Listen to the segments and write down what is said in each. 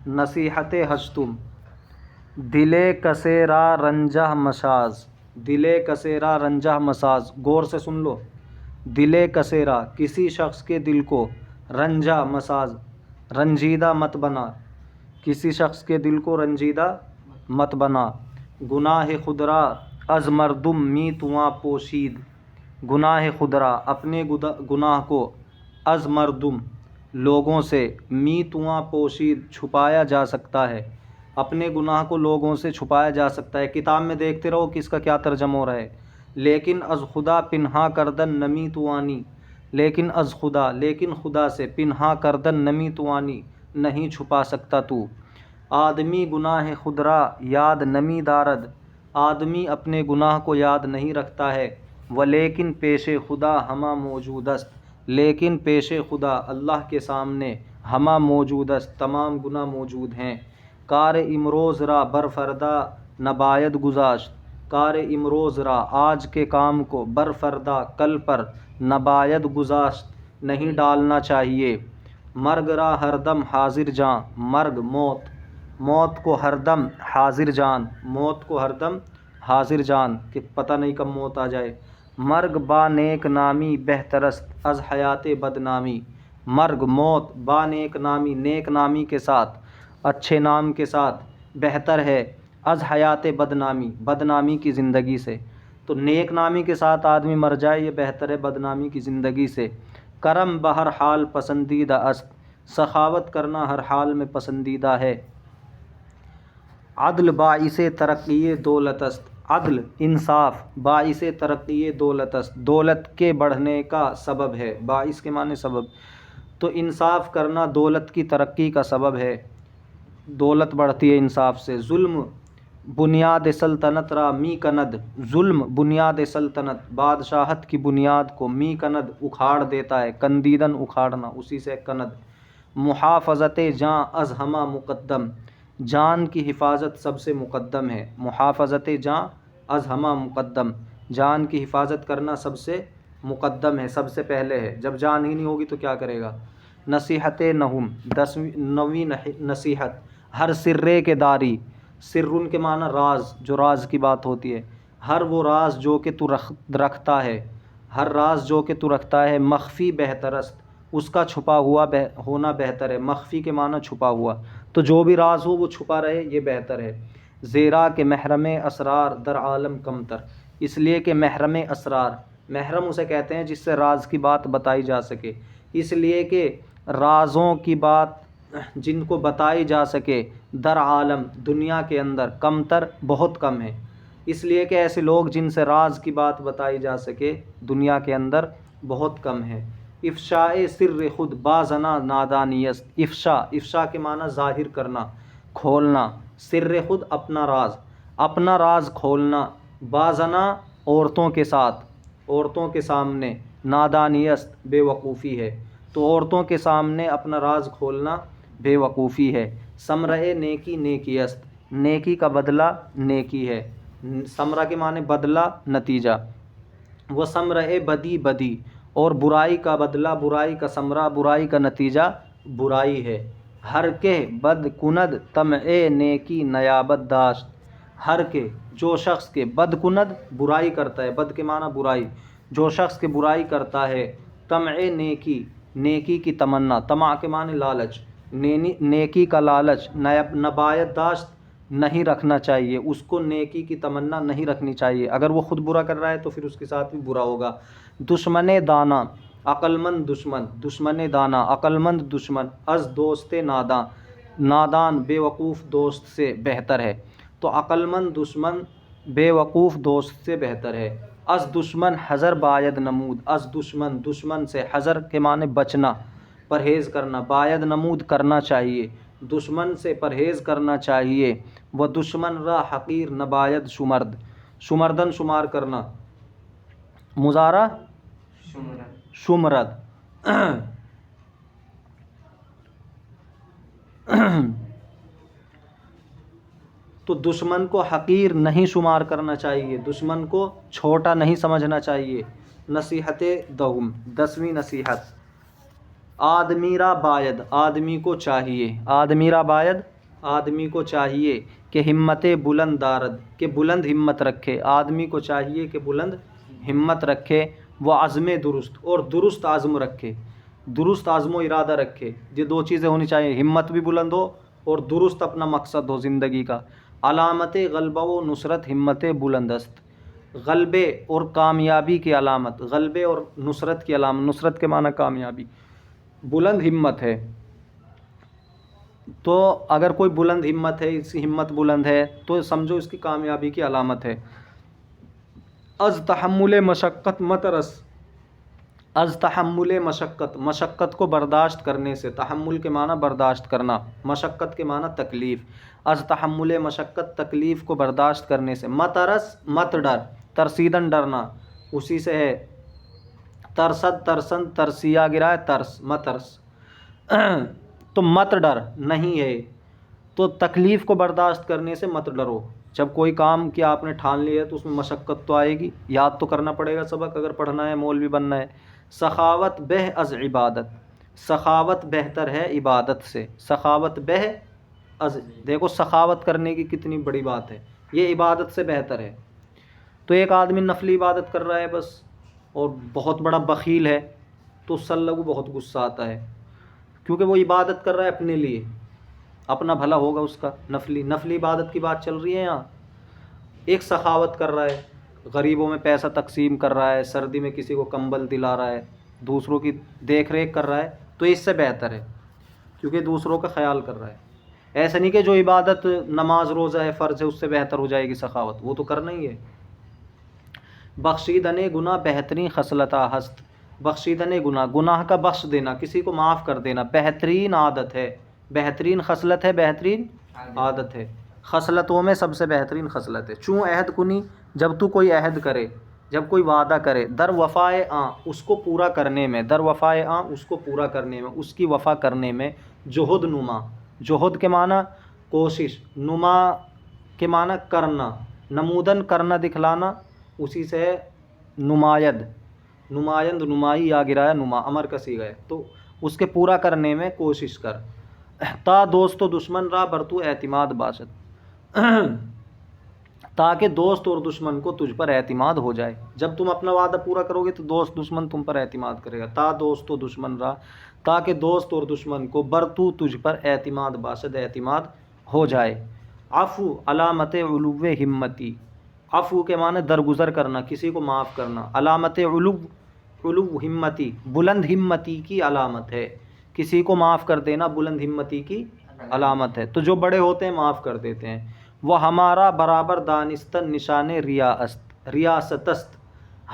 نصیحت ہشتم، دلے کسیرا رنجہ مساز، دلے کسیرا رنجہ مساز، غور سے سن لو، دلے کسیرا کسی شخص کے دل کو، رنجہ مساز رنجیدہ مت بنا، کسی شخص کے دل کو رنجیدہ مت بنا، گناہ خودرا از مردم می تواں پوشید، گناہ خودرا اپنے گناہ کو، از مردم لوگوں سے، می تواں پوشید چھپایا جا سکتا ہے، اپنے گناہ کو لوگوں سے چھپایا جا سکتا ہے۔ کتاب میں دیکھتے رہو کہ اس کا کیا ترجمہ ہو رہا ہے، لیکن از خدا پنہا کردن نمی توانی، لیکن از خدا، لیکن خدا سے، پنہا کردن نمی توانی نہیں چھپا سکتا تو، آدمی گناہ خودرا یاد نمی دارد، آدمی اپنے گناہ کو یاد نہیں رکھتا ہے، ولیکن پیش خدا ہما موجود است، لیکن پیش خدا اللہ کے سامنے ہما موجود است، تمام گناہ موجود ہیں۔ کار امروز را بر فردا نباید گذاشت، کار امروز را آج کے کام کو، بر فردا کل پر، نباید گذاشت نہیں ڈالنا چاہیے، مرگ را ہر دم حاضر جاں، مرگ موت، موت کو ہر دم حاضر جان، موت کو ہر دم حاضر جان کہ پتہ نہیں کب موت آ جائے، مرگ با نیک نامی بہترست از حیات بدنامی، مرگ موت با نیک نامی، نیک نامی کے ساتھ، اچھے نام کے ساتھ بہتر ہے، از حیات بدنامی، بدنامی کی زندگی سے، تو نیک نامی کے ساتھ آدمی مر جائے یہ بہتر ہے بدنامی کی زندگی سے۔ کرم بہر حال پسندیدہ است، سخاوت کرنا ہر حال میں پسندیدہ ہے، عدل باعث ترقی دولت است، عدل انصاف باعث ترقی دولت است، دولت کے بڑھنے کا سبب ہے، باعث کے معنی سبب، تو انصاف کرنا دولت کی ترقی کا سبب ہے، دولت بڑھتی ہے انصاف سے۔ ظلم بنیاد سلطنت را می کند، ظلم بنیاد سلطنت بادشاہت کی بنیاد کو، می کند اکھاڑ دیتا ہے، کندیدن اکھاڑنا، اسی سے کند۔ محافظت جاں از ہما مقدم، جان کی حفاظت سب سے مقدم ہے، محافظت جاں از ہما مقدم، جان کی حفاظت کرنا سب سے مقدم ہے، سب سے پہلے ہے، جب جان ہی نہیں ہوگی تو کیا کرے گا۔ نصیحت نہم، نویں نصیحت، ہر سرے کے داری، سرن کے معنی راز، جو راز کی بات ہوتی ہے، ہر وہ راز جو کہ تو رکھتا ہے، ہر راز جو کہ تو رکھتا ہے، مخفی بہتر است، اس کا چھپا ہوا ہونا بہتر ہے، مخفی کے معنی چھپا ہوا، تو جو بھی راز ہو وہ چھپا رہے یہ بہتر ہے۔ زیرا کہ محرم اسرار در عالم کمتر، اس لیے کہ محرم اسرار، محرم اسے کہتے ہیں جس سے راز کی بات بتائی جا سکے، اس لیے کہ رازوں کی بات جن کو بتائی جا سکے، در عالم دنیا کے اندر، کمتر بہت کم ہے، اس لیے کہ ایسے لوگ جن سے راز کی بات بتائی جا سکے دنیا کے اندر بہت کم ہے۔ افشاء سر خود بازنا نادانی است، افشا، افشا کے معنی ظاہر کرنا، کھولنا، سر خود اپنا راز، اپنا راز کھولنا، بازنا عورتوں کے ساتھ، عورتوں کے سامنے، نادانی است بے وقوفی ہے، تو عورتوں کے سامنے اپنا راز کھولنا بے وقوفی ہے۔ ثمرۂ نیکی نیکی است، نیکی کا بدلہ نیکی ہے، ثمرہ کے معنی بدلہ، نتیجہ، وہ ثمرۂ بدی بدی، اور برائی کا بدلہ، برائی کا ثمرہ، برائی کا نتیجہ برائی ہے۔ ہر کہ بد کند طمع نیکی نیابت داشت، ہر کہ جو شخص کے بد کند برائی کرتا ہے، بد کے معنی برائی، جو شخص کے برائی کرتا ہے، طمع نیکی، نیکی کی تمنا، طمع کے معنی لالچ، نیکی کا لالچ، نبایت داشت نہیں رکھنا چاہیے، اس کو نیکی کی تمنا نہیں رکھنی چاہیے، اگر وہ خود برا کر رہا ہے تو پھر اس کے ساتھ بھی برا ہوگا۔ دشمن دانا عقل مند دشمن، دشمن دانا عقل مند دشمن، از دوست ناداں، نادان بے وقوف دوست سے بہتر ہے، تو عقل مند دشمن بے وقوف دوست سے بہتر ہے۔ از دشمن حذر باید نمود، از دشمن، دشمن سے، حذر کے معنی بچنا، پرہیز کرنا، باید نمود کرنا چاہیے، دشمن سے پرہیز کرنا چاہیے، وہ دشمن را حقیر نباید شمرد، شمردن شمار کرنا، مضارع شمرد، تو دشمن کو حقیر نہیں شمار کرنا چاہیے، دشمن کو چھوٹا نہیں سمجھنا چاہیے۔ نصیحت دہم، 10ویں نصیحت، آدمی را باید، آدمی کو چاہیے، آدمی را باید، آدمی کو چاہیے کہ ہمت بلند دارد، کہ بلند ہمت رکھے، آدمی کو چاہیے کہ بلند ہمت رکھے، وہ عزم درست، اور درست عزم رکھے، درست عزم و ارادہ رکھے، یہ دو چیزیں ہونی چاہیے، ہمت بھی بلند ہو اور درست اپنا مقصد ہو زندگی کا۔ علامت غلبہ و نصرت ہمت بلند است، غلبے اور کامیابی کی علامت، غلبے اور نصرت کی علامت، نصرت کے معنی کامیابی، بلند ہمت ہے۔ تو اگر کوئی بلند ہمت ہے، اس کی ہمت بلند ہے تو سمجھو اس کی کامیابی کی علامت ہے۔ از تحمل مشقت مترس، از تحمل مشقت، مشقت کو برداشت کرنے سے، تحمل کے معنی برداشت کرنا، مشقت کے معنی تکلیف، از تحمل مشقت تکلیف کو برداشت کرنے سے، مترس مت ڈر، ترسیدن ڈرنا، اسی سے ہے، ترسد ترسن ترسیا گرا ہے ترس، مترس، تو مت ڈر نہیں ہے، تو تکلیف کو برداشت کرنے سے مت ڈرو۔ جب کوئی کام کیا آپ نے ٹھان لیا ہے تو اس میں مشقت تو آئے گی، یاد تو کرنا پڑے گا سبق اگر پڑھنا ہے، مولوی بننا ہے۔ سخاوت بہ از عبادت، سخاوت بہتر ہے عبادت سے، سخاوت بہ از، دیکھو سخاوت کرنے کی کتنی بڑی بات ہے، یہ عبادت سے بہتر ہے۔ تو ایک آدمی نفلی عبادت کر رہا ہے بس اور بہت بڑا بخیل ہے تو اس سے اللہ کو بہت غصہ آتا ہے، کیونکہ وہ عبادت کر رہا ہے اپنے لیے، اپنا بھلا ہوگا اس کا، نفلی عبادت کی بات چل رہی ہے یہاں۔ ایک سخاوت کر رہا ہے، غریبوں میں پیسہ تقسیم کر رہا ہے، سردی میں کسی کو کمبل دلا رہا ہے، دوسروں کی دیکھ ریکھ کر رہا ہے، تو اس سے بہتر ہے کیونکہ دوسروں کا خیال کر رہا ہے۔ ایسا نہیں کہ جو عبادت نماز روزہ ہے فرض ہے اس سے بہتر ہو جائے گی سخاوت، وہ تو کرنا ہی ہے۔ بخشیدن گناہ بہترین خصلتہ ہست، بخشیدن گناہ، گناہ کا بخش دینا، کسی کو معاف کر دینا بہترین عادت ہے، بہترین خصلت ہے، بہترین عادت ہے، خصلتوں میں سب سے بہترین خصلت ہے۔ چوں عہد کنی، جب تو کوئی عہد کرے، جب کوئی وعدہ کرے، در وفائے آں، اس کو پورا کرنے میں، در وفائے آں، اس کو پورا کرنے میں، اس کی وفا کرنے میں، جہد نما، جہد کے معنی کوشش، نما کے معنی کرنا، نمودن کرنا دکھلانا، اسی سے نمائد، نمائند نمائی یا گرایا نما، امر کا صیغہ ہے، تو اس کے پورا کرنے میں کوشش کر۔ تا دوست و دشمن را بر تو اعتماد باشد، تاکہ دوست اور دشمن کو تجھ پر اعتماد ہو جائے، جب تم اپنا وعدہ پورا کرو گے تو دوست دشمن تم پر اعتماد کرے گا۔ تا دوست و دشمن را، تاکہ دوست اور دشمن کو بر تو تجھ پر اعتماد باشد، اعتماد ہو جائے۔ عفو علامت علو ہمتی، عفو کے معنی درگزر کرنا، کسی کو معاف کرنا، علامت علو، علو ہمتی، بلند ہمتی کی علامت ہے، کسی کو معاف کر دینا بلند ہمتی کی علامت ہے، تو جو بڑے ہوتے ہیں معاف کر دیتے ہیں۔ وہ ہمارا برابر دانستن نشان ریاست است،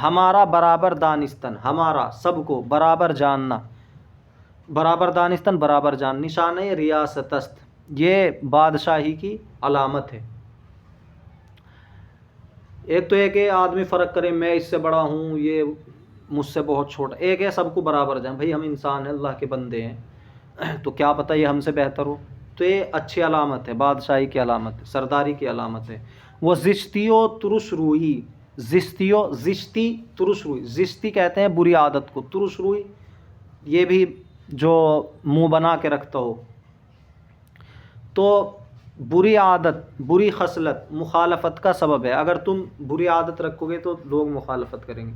ہمارا برابر دانستن، ہمارا سب کو، برابر جاننا، برابر دانستن برابر جان، نشان ریاست است، یہ بادشاہی کی علامت ہے۔ ایک تو ہے کہ آدمی فرق کرے، میں اس سے بڑا ہوں، یہ مجھ سے بہت چھوٹا، ایک ہے سب کو برابر جان، بھائی ہم انسان ہیں، اللہ کے بندے ہیں، تو کیا پتہ یہ ہم سے بہتر ہو، تو یہ اچھی علامت ہے، بادشاہی کی علامت ہے، سرداری کی علامت ہے۔ وہ زشتی و ترش روئی، زشتی ترش روئی، زشتی کہتے ہیں بری عادت کو، ترش روئی یہ بھی جو منہ بنا کے رکھتا ہو، تو بری عادت، بری خصلت مخالفت کا سبب ہے، اگر تم بری عادت رکھو گے تو لوگ مخالفت کریں گے۔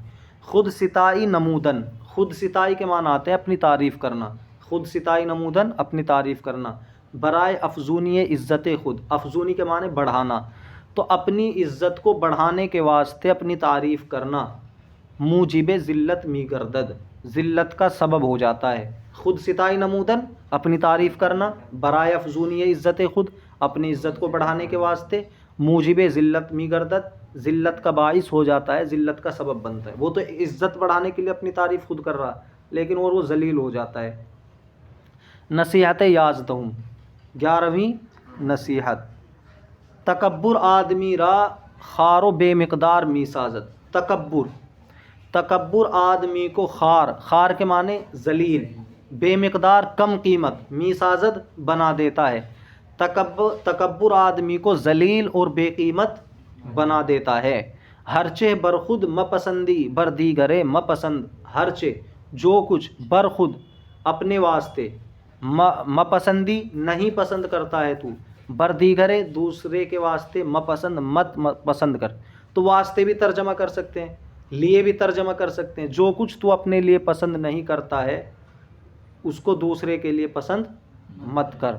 خود ستائی نمودن، خود ستائی کے معنی آتے ہیں اپنی تعریف کرنا، خود ستائی نمودن اپنی تعریف کرنا۔ برائے افزونی عزت خود، افزونی کے معنی بڑھانا، تو اپنی عزت کو بڑھانے کے واسطے اپنی تعریف کرنا، موجب ذلت می گردد، ذلت کا سبب ہو جاتا ہے۔ خود ستائی نمودن اپنی تعریف کرنا، برائے افزونی عزت خود اپنی عزت کو بڑھانے کے واسطے، موجب ذلت می گردد ذلت کا باعث ہو جاتا ہے، ذلت کا سبب بنتا ہے۔ وہ تو عزت بڑھانے کے لیے اپنی تعریف خود کر رہا لیکن وہ ذلیل ہو جاتا ہے۔ نصیحت یازدہم، 11ویں نصیحت، تکبر آدمی را خار و بے مقدار می سازد، تکبر، تکبر آدمی کو خار، خار کے معنی ذلیل، بے مقدار کم قیمت، می سازد بنا دیتا ہے، تکبر آدمی کو ذلیل اور بے قیمت بنا دیتا ہے۔ ہرچہ برخود مپسندی بر دیگرے مپسند، ہرچہ جو کچھ برخود اپنے واسطے، مپسندی نہیں پسند کرتا ہے تو، بردیگرے دوسرے کے واسطے، مپسند مت پسند کر، تو واسطے بھی ترجمہ کر سکتے ہیں، لیے بھی ترجمہ کر سکتے ہیں۔ جو کچھ تو اپنے لیے پسند نہیں کرتا ہے اس کو دوسرے کے لیے پسند مت کر۔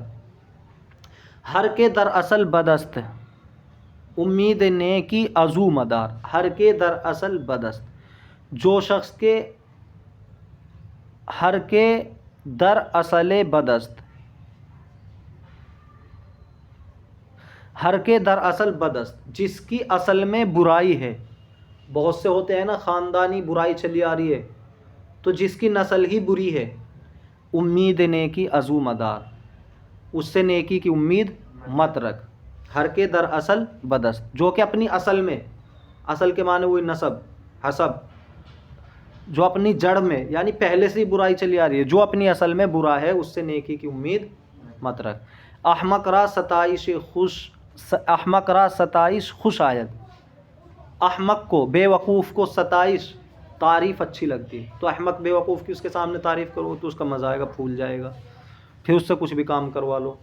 ہر کے در اصل بدست، امید نیکی عزو مدار۔ ہر کے در اصل بدست، جو شخص کے ہر کے در اصل بدست، ہر کے در اصل بدست، جس کی اصل میں برائی ہے۔ بہت سے ہوتے ہیں نا خاندانی برائی چلی آ رہی ہے، تو جس کی نسل ہی بری ہے، امید نیکی عزو مدار، اس سے نیکی کی امید مت رکھ۔ ہر کے در اصل بدست، جو کہ اپنی اصل میں، اصل کے معنی وہی نسب حسب، جو اپنی جڑ میں یعنی پہلے سے ہی برائی چلی آ رہی ہے، جو اپنی اصل میں برا ہے اس سے نیکی کی امید مت رکھ۔ احمق را ستائش خوش آید، احمق کو، بے وقوف کو ستائش تعریف اچھی لگتی ہے، تو احمق بے وقوف کی اس کے سامنے تعریف کرو تو اس کا مزہ آئے گا، پھول جائے گا، پھر اس سے کچھ بھی کام کروا لو۔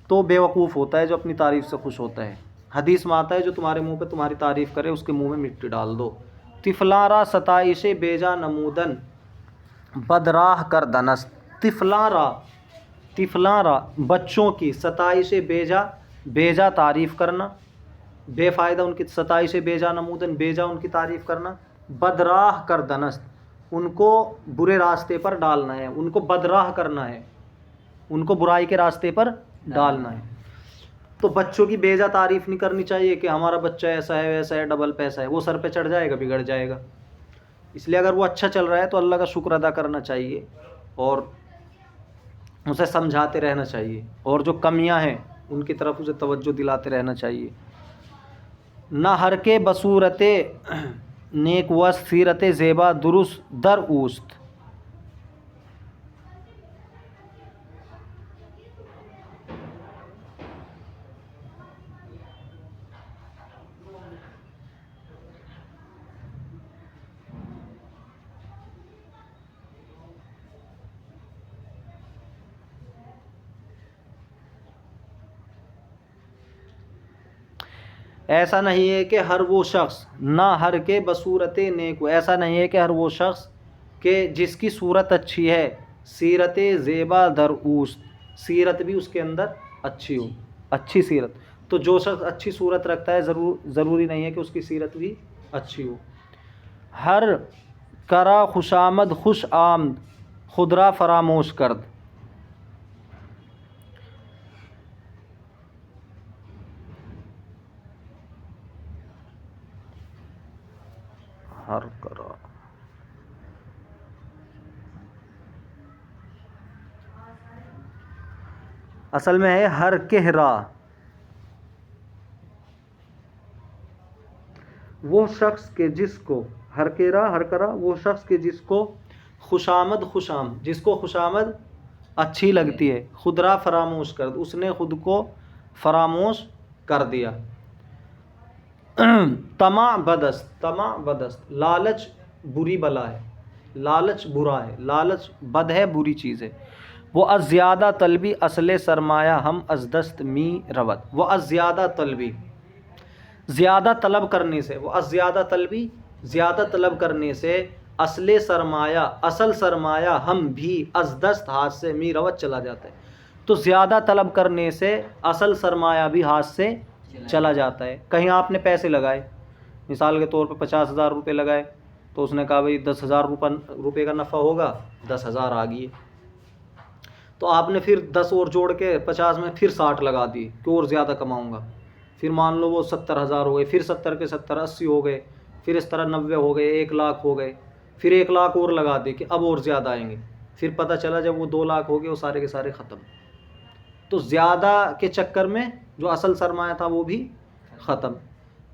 تو بے وقوف ہوتا ہے جو اپنی تعریف سے خوش ہوتا ہے۔ حدیث میں آتا ہے جو تمہارے منہ پہ تمہاری تعریف کرے اس کے منہ میں مٹی ڈال دو۔ طفلاں را ستائش بیجا نمودن بدراہ کر دنست، طفلاں را بچوں کی ستائش بیجا تعریف کرنا، بے فائدہ ان کی ستائش بیجا نمودن، بیجا ان کی تعریف کرنا، بدراہ کر دنست، ان کو برے راستے پر ڈالنا ہے، ان کو بدراہ کرنا ہے، ان کو برائی کے راستے پر ڈالنا ہے۔ تو بچوں کی بیجا تعریف نہیں کرنی چاہیے کہ ہمارا بچہ ایسا ہے ویسا ہے ڈبل پیسہ ہے، وہ سر پہ چڑھ جائے گا، بگڑ جائے گا۔ اس لیے اگر وہ اچھا چل رہا ہے تو اللہ کا شکر ادا کرنا چاہیے اور اسے سمجھاتے رہنا چاہیے، اور جو کمیاں ہیں ان کی طرف اسے توجہ دلاتے رہنا چاہیے۔ نہ ہر کے بصورت نیک وست، سیرت زیبا درست در اوست، ایسا نہیں ہے کہ ہر وہ شخص، نہ ہر کے بصورت نیک، ایسا نہیں ہے کہ ہر وہ شخص کہ جس کی صورت اچھی ہے، سیرت زیبا در اوست، سیرت بھی اس کے اندر اچھی ہو، اچھی سیرت۔ تو جو شخص اچھی صورت رکھتا ہے ضروری نہیں ہے کہ اس کی سیرت بھی اچھی ہو۔ ہر کرا خوشامد خوش آمد، خود را فراموش کرد، ہر کرا، اصل میں ہے ہر کہرا، وہ شخص کے جس کو، ہر کہرا ہر کرا، وہ شخص کے جس کو خوشامد خوشامد، جس کو خوشامد اچھی لگتی ہے، خود را فراموش کر، اس نے خود کو فراموش کر دیا۔ طمع بدست، طمع بدست، لالچ بری بلا ہے، لالچ برا ہے، لالچ بد ہے، بری چیز ہے۔ وہ از زیادہ طلبی اصل سرمایہ ہم از دست می رود، وہ از زیادہ طلبی، زیادہ طلب کرنے سے، وہ از زیادہ طلبی، زیادہ طلب کرنے سے، اصل سرمایہ، اصل سرمایہ ہم بھی از دست، ہاتھ سے، می رود چلا جاتا ہے۔ تو زیادہ طلب کرنے سے اصل سرمایہ بھی ہاتھ سے چلا جاتا ہے۔ کہیں آپ نے پیسے لگائے، مثال کے طور پہ 50,000 روپے لگائے، تو اس نے کہا بھائی 10,000 روپے کا نفع ہوگا، 10,000 آ گئی، تو آپ نے پھر 10 اور جوڑ کے 50 میں پھر 60 لگا دی کہ اور زیادہ کماؤں گا، پھر مان لو وہ 70,000 ہو گئے، پھر 70 کے 70 80 ہو گئے، پھر اس طرح 90 ہو گئے، 1 لاکھ ہو گئے، پھر 1 لاکھ اور لگا دی کہ اب اور زیادہ آئیں گے، پھر پتہ چلا جب وہ 2 لاکھ ہو گئے وہ سارے کے سارے ختم۔ تو زیادہ کے چکر میں جو اصل سرمایہ تھا وہ بھی ختم۔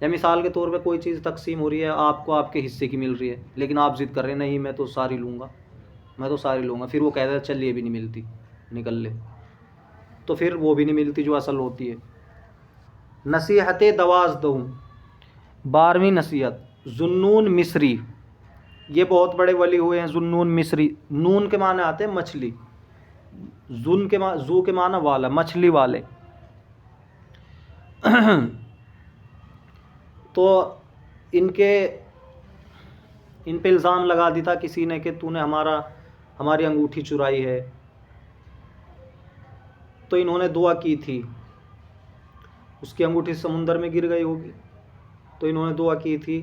یا مثال کے طور پہ کوئی چیز تقسیم ہو رہی ہے، آپ کو آپ کے حصے کی مل رہی ہے، لیکن آپ ضد کر رہے ہیں نہیں میں تو ساری لوں گا، میں تو ساری لوں گا، پھر وہ کہتا ہے چل یہ بھی نہیں ملتی، نکل لے، تو پھر وہ بھی نہیں ملتی جو اصل ہوتی ہے۔ نصیحت 12، 12ویں نصیحت، ذو النون مصری، یہ بہت بڑے ولی ہوئے ہیں ذوالنون مصری. نون کے معنی آتے ہیں مچھلی، زو کے معنی والا، مچھلی والے. تو ان پہ الزام لگا دی تھا کسی نے کہ تو نے ہماری انگوٹھی چرائی ہے. تو انہوں نے دعا کی تھی، اس کی انگوٹھی سمندر میں گر گئی ہوگی، تو انہوں نے دعا کی تھی،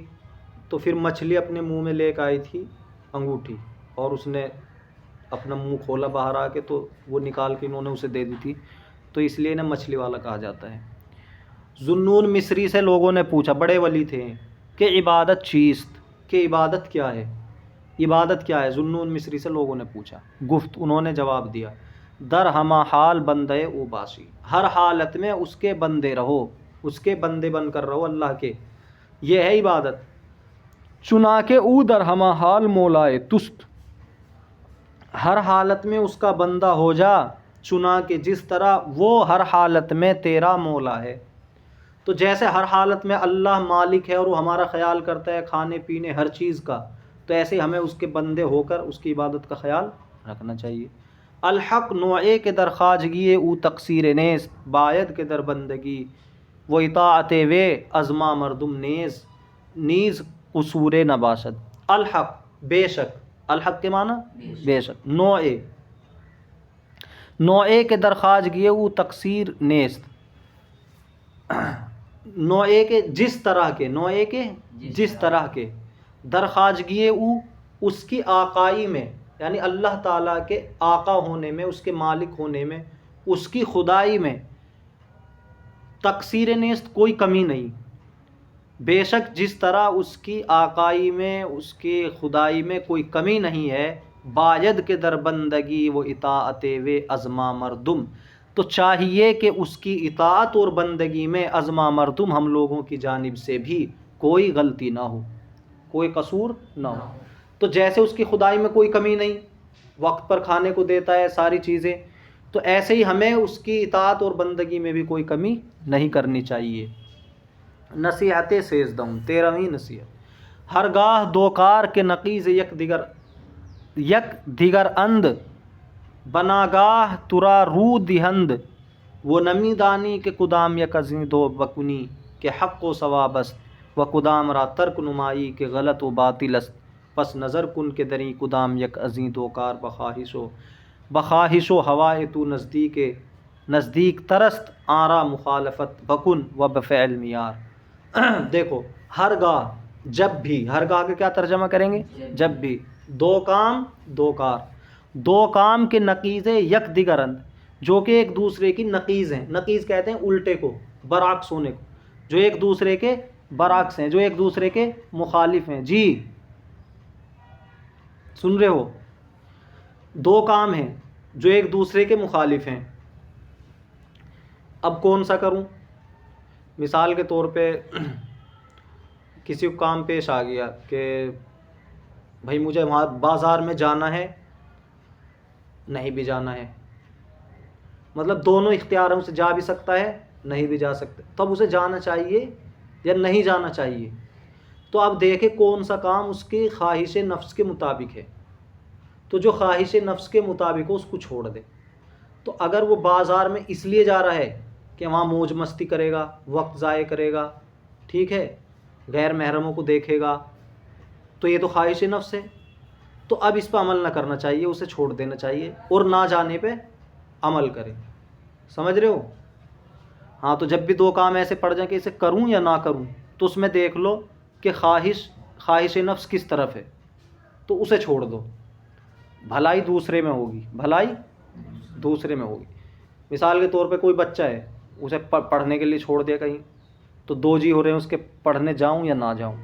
تو پھر مچھلی اپنے منہ میں لے کے آئی تھی انگوٹھی، اور اس نے اپنا منہ کھولا باہر آ کے، تو وہ نکال کے انہوں نے اسے دے دی تھی، تو اس لیے انہیں مچھلی والا کہا جاتا ہے. ذوالنون مصری سے لوگوں نے پوچھا، بڑے ولی تھے، کہ عبادت چیست، کہ عبادت کیا ہے، عبادت کیا ہے. ذوالنون مصری سے لوگوں نے پوچھا. گفت، انہوں نے جواب دیا، در ہما حال بندے او باسی، ہر حالت میں اس کے بندے رہو، اس کے بندے بن کر رہو اللہ کے، یہ ہے عبادت. چنا کے او در ہما حال مولائے تست، ہر حالت میں اس کا بندہ ہو جا، چنا کے جس طرح وہ ہر حالت میں تیرا مولا ہے. تو جیسے ہر حالت میں اللہ مالک ہے اور وہ ہمارا خیال کرتا ہے کھانے پینے ہر چیز کا، تو ایسے ہمیں اس کے بندے ہو کر اس کی عبادت کا خیال رکھنا چاہیے. الحق نوعے کے در خواجگی او تقصیر نیز، باید کے در بندگی وہ اطاعت وے ازما مردم نیز قصور نباشد. الحق بے شک، الحق کے معنی بے شک، نوعے کے در خواجگی او تقصیر نیست، نوعے کے جس طرح کے، نوعے کے جس طرح کے، در خواجگی او اس کی آقائی میں، یعنی اللہ تعالیٰ کے آقا ہونے میں، اس کے مالک ہونے میں، اس کی خدائی میں، تقصیر نیست کوئی کمی نہیں. بے شک جس طرح اس کی آقائی میں، اس کی خدائی میں کوئی کمی نہیں ہے، باید کے در بندگی و اطاعت و ازما مردم، تو چاہیے کہ اس کی اطاعت اور بندگی میں ازما مردم ہم لوگوں کی جانب سے بھی کوئی غلطی نہ ہو، کوئی قصور نہ ہو. تو جیسے اس کی خدائی میں کوئی کمی نہیں، وقت پر کھانے کو دیتا ہے ساری چیزیں، تو ایسے ہی ہمیں اس کی اطاعت اور بندگی میں بھی کوئی کمی نہیں کرنی چاہیے. نصیحت سیزدہم، 13ویں نصیحت. ہرگاہ دوکار کے نقیز یک دیگر اند، بناگاہ ترا رو دہند، وہ نمی دانی کے کدام یک ازیں دو بکنی کہ حق و ثواب است، و کدام را ترک نمائی کے غلط و باطل است. پس نظر کن کے دری کدام یک ازیں دو کار بخواہش و ہوائے تو نزدیک ترست، آرا مخالفت بکن و بفعل میار. دیکھو، ہرگاہ، جب بھی، ہرگاہ کا کیا ترجمہ کریں گے؟ جب بھی، دو کام دو کار، دو کام کے نقیزے یک دیگرند، جو کہ ایک دوسرے کی نقیز ہیں. نقیز کہتے ہیں الٹے کو، برعکس ہونے کو، جو ایک دوسرے کے برعکس ہیں، جو ایک دوسرے کے مخالف ہیں. جی سن رہے ہو؟ دو کام ہیں جو ایک دوسرے کے مخالف ہیں. اب کون سا کروں؟ مثال کے طور پہ کسی کو کام پیش آ گیا کہ بھائی مجھے وہاں بازار میں جانا ہے، نہیں بھی جانا ہے، مطلب دونوں اختیاروں سے جا بھی سکتا ہے، نہیں بھی جا سکتا، تب اسے جانا چاہیے یا نہیں جانا چاہیے. تو اب دیکھیں کون سا کام اس کی خواہش نفس کے مطابق ہے، تو جو خواہش نفس کے مطابق ہو اس کو چھوڑ دے. تو اگر وہ بازار میں اس لیے جا رہا ہے کہ وہاں موج مستی کرے گا، وقت ضائع کرے گا، ٹھیک ہے، غیر محرموں کو دیکھے گا، تو یہ تو خواہش نفس ہے. تو اب اس پہ عمل نہ کرنا چاہیے، اسے چھوڑ دینا چاہیے اور نہ جانے پہ عمل کرے. سمجھ رہے ہو؟ ہاں، تو جب بھی دو کام ایسے پڑ جائیں کہ اسے کروں یا نہ کروں، تو اس میں دیکھ لو کہ خواہش نفس کس طرف ہے، تو اسے چھوڑ دو. بھلائی دوسرے میں ہوگی، بھلائی دوسرے میں ہوگی. مثال کے طور پہ کوئی بچہ ہے، اسے پڑھنے کے لیے چھوڑ دیا کہیں، تو دو جی ہو رہے ہیں اس کے، پڑھنے جاؤں یا نہ جاؤں.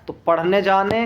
تو پڑھنے جانے